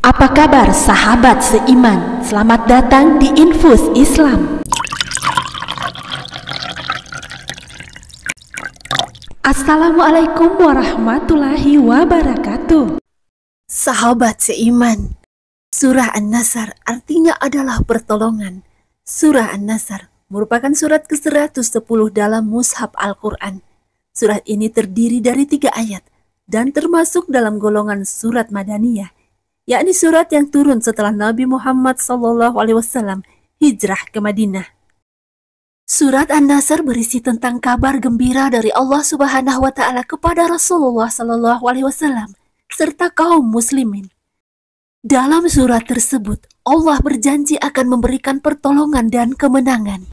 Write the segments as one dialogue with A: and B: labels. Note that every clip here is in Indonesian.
A: Apa kabar sahabat seiman? Selamat datang di Infus Islam. Assalamualaikum warahmatullahi wabarakatuh.
B: Sahabat seiman, Surah An-Nasr artinya adalah pertolongan. Surah An-Nasr merupakan surat ke-110 dalam Mushaf Al-Quran. Surat ini terdiri dari 3 ayat dan termasuk dalam golongan surat Madaniyah, yakni surat yang turun setelah Nabi Muhammad SAW hijrah ke Madinah. Surat An-Nasr berisi tentang kabar gembira dari Allah Subhanahu wa Ta'ala kepada Rasulullah SAW serta kaum muslimin. Dalam surat tersebut, Allah berjanji akan memberikan pertolongan dan kemenangan.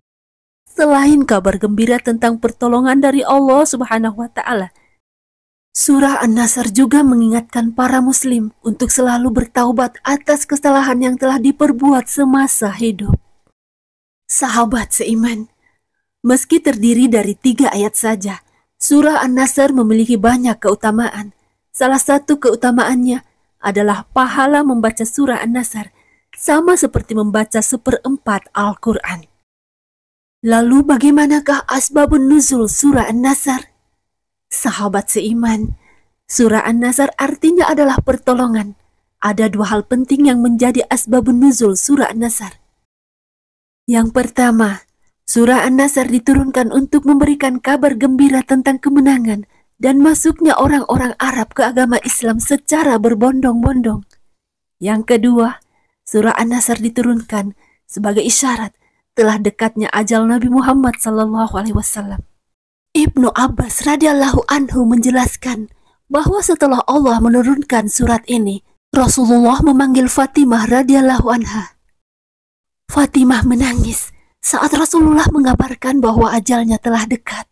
B: Selain kabar gembira tentang pertolongan dari Allah Subhanahu wa Ta'ala, Surah An-Nasr juga mengingatkan para muslim untuk selalu bertaubat atas kesalahan yang telah diperbuat semasa hidup. Sahabat seiman, meski terdiri dari 3 ayat saja, Surah An-Nasr memiliki banyak keutamaan. Salah satu keutamaannya adalah pahala membaca Surah An-Nasr sama seperti membaca 1/4 Al-Quran. Lalu bagaimanakah asbabun nuzul Surah An-Nasr? Sahabat seiman, Surah An-Nasr artinya adalah pertolongan. Ada 2 hal penting yang menjadi asbabun nuzul Surah An-Nasr. Yang pertama, Surah An-Nasr diturunkan untuk memberikan kabar gembira tentang kemenangan dan masuknya orang-orang Arab ke agama Islam secara berbondong-bondong. Yang kedua, Surah An-Nasr diturunkan sebagai isyarat telah dekatnya ajal Nabi Muhammad SAW. Ibnu Abbas radhiyallahu anhu menjelaskan bahwa setelah Allah menurunkan surat ini, Rasulullah memanggil Fatimah radhiyallahu anha. Fatimah menangis saat Rasulullah mengabarkan bahwa ajalnya telah dekat.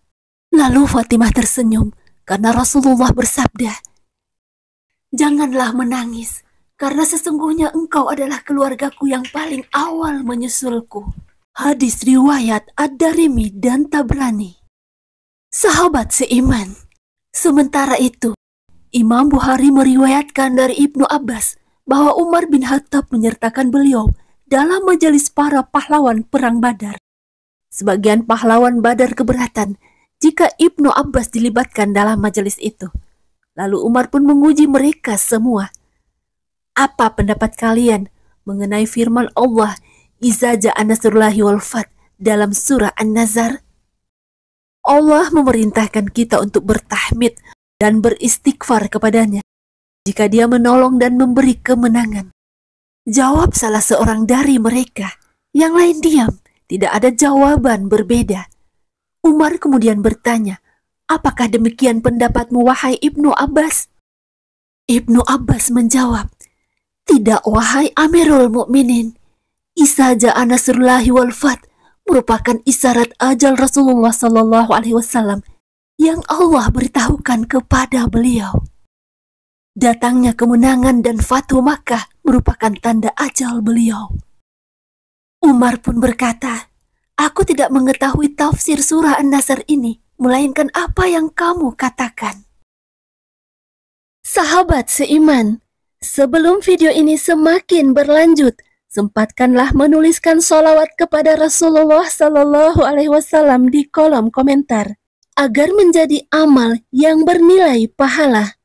B: Lalu Fatimah tersenyum karena Rasulullah bersabda, "Janganlah menangis, karena sesungguhnya engkau adalah keluargaku yang paling awal menyusulku." Hadis riwayat Ad-Darimi dan Tabrani. Sahabat seiman, sementara itu, Imam Bukhari meriwayatkan dari Ibnu Abbas bahwa Umar bin Khattab menyertakan beliau dalam majelis para pahlawan perang Badar. Sebagian pahlawan Badar keberatan jika Ibnu Abbas dilibatkan dalam majelis itu. Lalu Umar pun menguji mereka semua. Apa pendapat kalian mengenai firman Allah, "Iza ja'a nasrullahi wal fath" dalam surah An-Nasr? Allah memerintahkan kita untuk bertahmid dan beristighfar kepadanya jika dia menolong dan memberi kemenangan. Jawab salah seorang dari mereka. Yang lain diam, tidak ada jawaban berbeda. Umar kemudian bertanya, "Apakah demikian pendapatmu wahai Ibnu Abbas?" Ibnu Abbas menjawab, "Tidak wahai Amirul Mukminin. Iza ja'a nasrullahi wal fath merupakan isyarat ajal Rasulullah SAW yang Allah beritahukan kepada beliau. Datangnya kemenangan dan Fathu Makkah merupakan tanda ajal beliau." Umar pun berkata, "Aku tidak mengetahui tafsir surah An-Nasr ini, melainkan apa yang kamu katakan." Sahabat seiman, sebelum video ini semakin berlanjut, sempatkanlah menuliskan sholawat kepada Rasulullah SAW di kolom komentar agar menjadi amal yang bernilai pahala.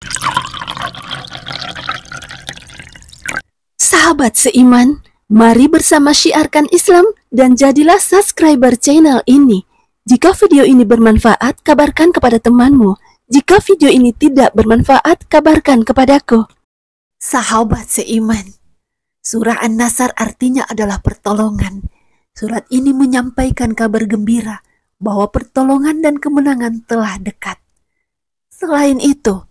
B: Sahabat seiman, mari bersama syiarkan Islam dan jadilah subscriber channel ini. Jika video ini bermanfaat, kabarkan kepada temanmu. Jika video ini tidak bermanfaat, kabarkan kepadaku. Sahabat seiman, Surah An-Nasr artinya adalah pertolongan. Surat ini menyampaikan kabar gembira bahwa pertolongan dan kemenangan telah dekat. Selain itu,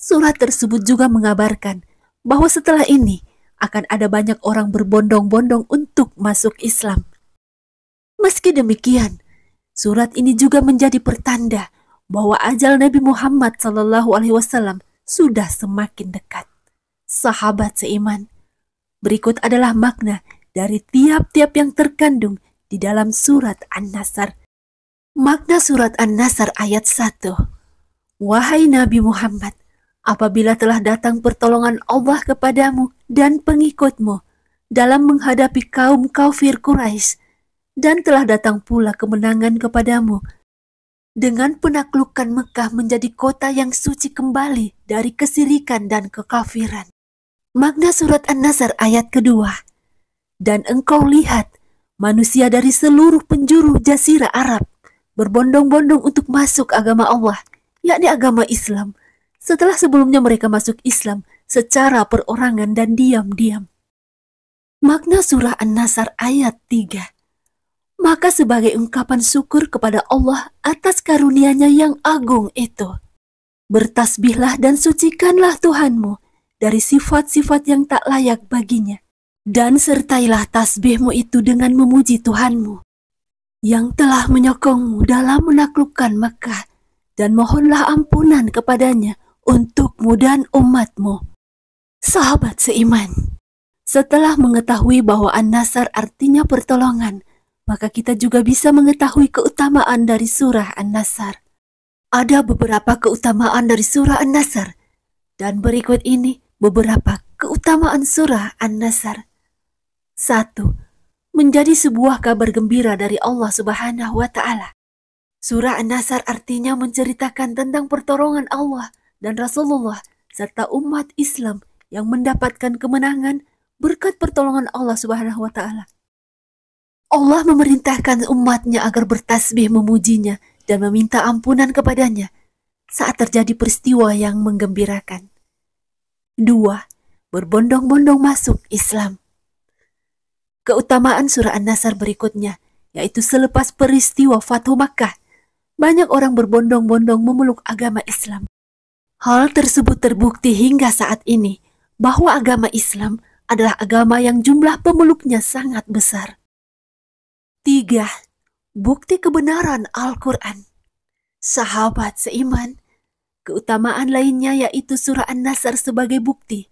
B: surat tersebut juga mengabarkan bahwa setelah ini akan ada banyak orang berbondong-bondong untuk masuk Islam. Meski demikian, surat ini juga menjadi pertanda bahwa ajal Nabi Muhammad SAW sudah semakin dekat. Sahabat seiman, berikut adalah makna dari tiap-tiap yang terkandung di dalam surat An-Nasr. Makna surat An-Nasr ayat 1. Wahai Nabi Muhammad, Apabila telah datang pertolongan Allah kepadamu dan pengikutmu dalam menghadapi kaum kafir Quraisy, dan telah datang pula kemenangan kepadamu dengan penaklukan Mekah menjadi kota yang suci kembali dari kesirikan dan kekafiran. Makna surat An-Nasr ayat kedua. Dan engkau lihat manusia dari seluruh penjuru jazirah Arab berbondong-bondong untuk masuk agama Allah, yakni agama Islam, setelah sebelumnya mereka masuk Islam secara perorangan dan diam-diam. Makna surah An-Nasr ayat 3. Maka sebagai ungkapan syukur kepada Allah atas karunia-Nya yang agung itu, bertasbihlah dan sucikanlah Tuhanmu dari sifat-sifat yang tak layak baginya, dan sertailah tasbihmu itu dengan memuji Tuhanmu yang telah menyokongmu dalam menaklukkan Mekah, dan mohonlah ampunan kepadanya untukmu dan umatmu. Sahabat seiman, setelah mengetahui bahwa An-Nasr artinya pertolongan, maka kita juga bisa mengetahui keutamaan dari surah An-Nasr. Ada beberapa keutamaan dari surah An-Nasr, dan berikut ini beberapa keutamaan surah An-Nasr. 1. Menjadi sebuah kabar gembira dari Allah Subhanahu wa Ta'ala. Surah An-Nasr artinya menceritakan tentang pertolongan Allah dan Rasulullah serta umat Islam yang mendapatkan kemenangan berkat pertolongan Allah Subhanahu wa Ta'ala. Allah memerintahkan umatnya agar bertasbih memujinya dan meminta ampunan kepadanya saat terjadi peristiwa yang menggembirakan. 2. Berbondong-bondong masuk Islam. Keutamaan surah An-Nasr berikutnya, yaitu selepas peristiwa Fathu Makkah, banyak orang berbondong-bondong memeluk agama Islam. Hal tersebut terbukti hingga saat ini bahwa agama Islam adalah agama yang jumlah pemeluknya sangat besar. 3. Bukti kebenaran Al-Quran. Sahabat seiman, keutamaan lainnya yaitu surah An-Nasr sebagai bukti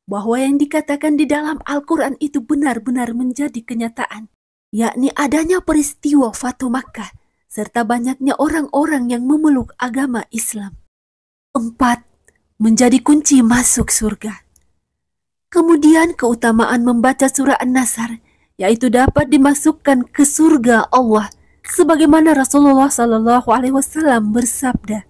B: bahwa yang dikatakan di dalam Al-Quran itu benar-benar menjadi kenyataan, yakni adanya peristiwa Fathu Makkah, serta banyaknya orang-orang yang memeluk agama Islam. 4. Menjadi kunci masuk surga. Kemudian keutamaan membaca surah An-Nasr, yaitu dapat dimasukkan ke surga Allah, sebagaimana Rasulullah SAW bersabda,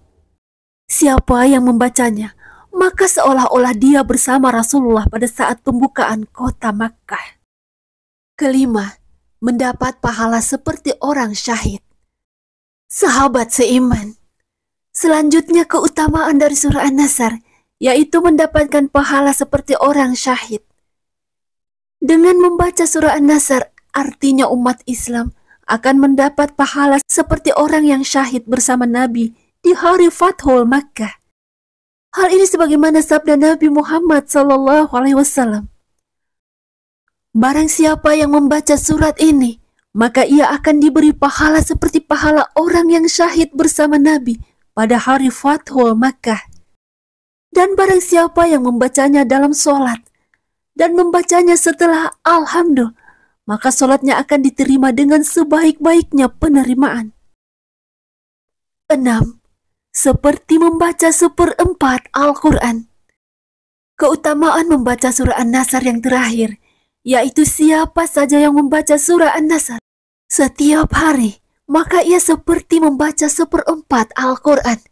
B: siapa yang membacanya, maka seolah-olah dia bersama Rasulullah pada saat pembukaan kota Makkah. 5. Mendapat pahala seperti orang syahid. Sahabat seiman, selanjutnya keutamaan dari surah An-Nasr, yaitu mendapatkan pahala seperti orang syahid. Dengan membaca surah An-Nasr, artinya umat Islam akan mendapat pahala seperti orang yang syahid bersama Nabi di hari Fathul Makkah. Hal ini sebagaimana sabda Nabi Muhammad SAW. Barang siapa yang membaca surat ini, maka ia akan diberi pahala seperti pahala orang yang syahid bersama Nabi pada hari Fathul Makkah. Dan barang siapa yang membacanya dalam sholat, dan membacanya setelah Alhamdulillah, maka sholatnya akan diterima dengan sebaik-baiknya penerimaan. 6. Seperti membaca 1/4 Al-Quran. Keutamaan membaca surah An-Nasr yang terakhir, yaitu siapa saja yang membaca surah An-Nasr setiap hari, maka ia seperti membaca 1/4 Al-Quran.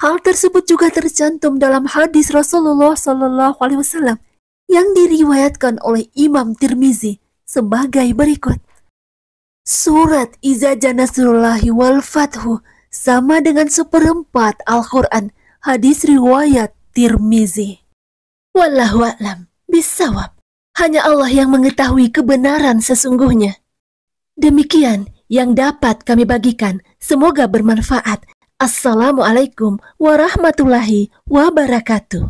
B: Hal tersebut juga tercantum dalam hadis Rasulullah SAW yang diriwayatkan oleh Imam Tirmizi sebagai berikut. Surat Iza Jaa Nasrullahi wal Fathu sama dengan 1/4 Al-Quran, hadis riwayat Tirmizi. Wallahu a'lam bishawab. Hanya Allah yang mengetahui kebenaran sesungguhnya. Demikian yang dapat kami bagikan. Semoga bermanfaat. Assalamualaikum warahmatullahi wabarakatuh.